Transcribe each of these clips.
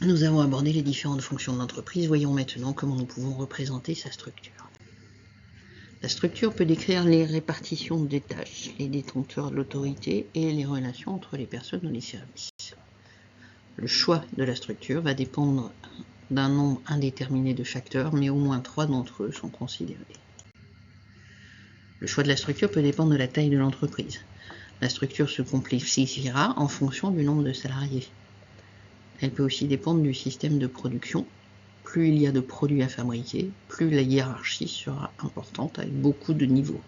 Nous avons abordé les différentes fonctions de l'entreprise. Voyons maintenant comment nous pouvons représenter sa structure. La structure peut décrire les répartitions des tâches, les détenteurs de l'autorité et les relations entre les personnes ou les services. Le choix de la structure va dépendre d'un nombre indéterminé de facteurs, mais au moins 3 d'entre eux sont considérés. Le choix de la structure peut dépendre de la taille de l'entreprise. La structure se complexifiera en fonction du nombre de salariés. Elle peut aussi dépendre du système de production. Plus il y a de produits à fabriquer, plus la hiérarchie sera importante avec beaucoup de niveaux.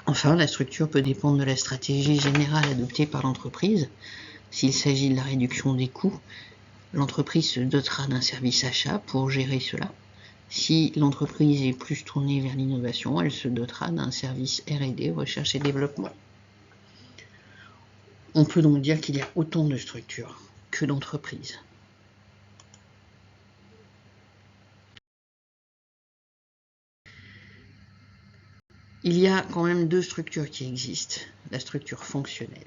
Enfin, la structure peut dépendre de la stratégie générale adoptée par l'entreprise. S'il s'agit de la réduction des coûts, l'entreprise se dotera d'un service achat pour gérer cela. Si l'entreprise est plus tournée vers l'innovation, elle se dotera d'un service R&D, recherche et développement. On peut donc dire qu'il y a autant de structures que d'entreprises. Il y a quand même 2 structures qui existent, la structure fonctionnelle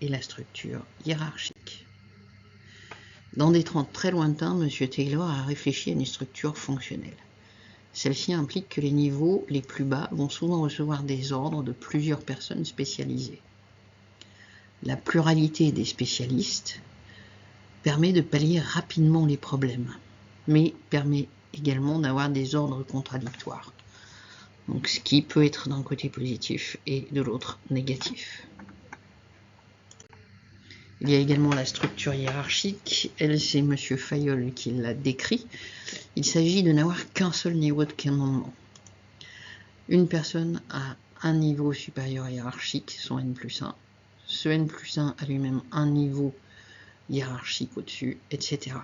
et la structure hiérarchique. Dans des temps très lointains, M. Taylor a réfléchi à une structure fonctionnelle. Celle-ci implique que les niveaux les plus bas vont souvent recevoir des ordres de plusieurs personnes spécialisées. La pluralité des spécialistes permet de pallier rapidement les problèmes, mais permet également d'avoir des ordres contradictoires. Donc, ce qui peut être d'un côté positif et de l'autre négatif. Il y a également la structure hiérarchique. Elle, c'est M. Fayol qui l'a décrit. Il s'agit de n'avoir qu'un seul niveau de commandement. Une personne a un niveau supérieur hiérarchique, son N+1. Ce N+1 a lui-même un niveau hiérarchique au-dessus, etc.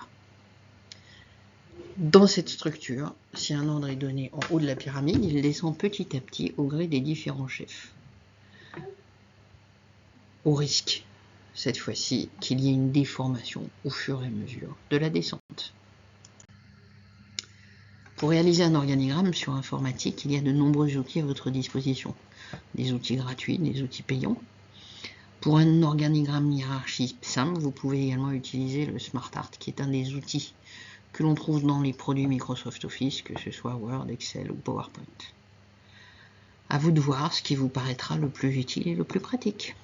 Dans cette structure, si un ordre est donné en haut de la pyramide, il descend petit à petit au gré des différents chefs. Au risque, cette fois-ci, qu'il y ait une déformation au fur et à mesure de la descente. Pour réaliser un organigramme sur informatique, il y a de nombreux outils à votre disposition. Des outils gratuits, des outils payants. Pour un organigramme hiérarchique simple, vous pouvez également utiliser le SmartArt, qui est un des outils que l'on trouve dans les produits Microsoft Office, que ce soit Word, Excel ou PowerPoint. À vous de voir ce qui vous paraîtra le plus utile et le plus pratique.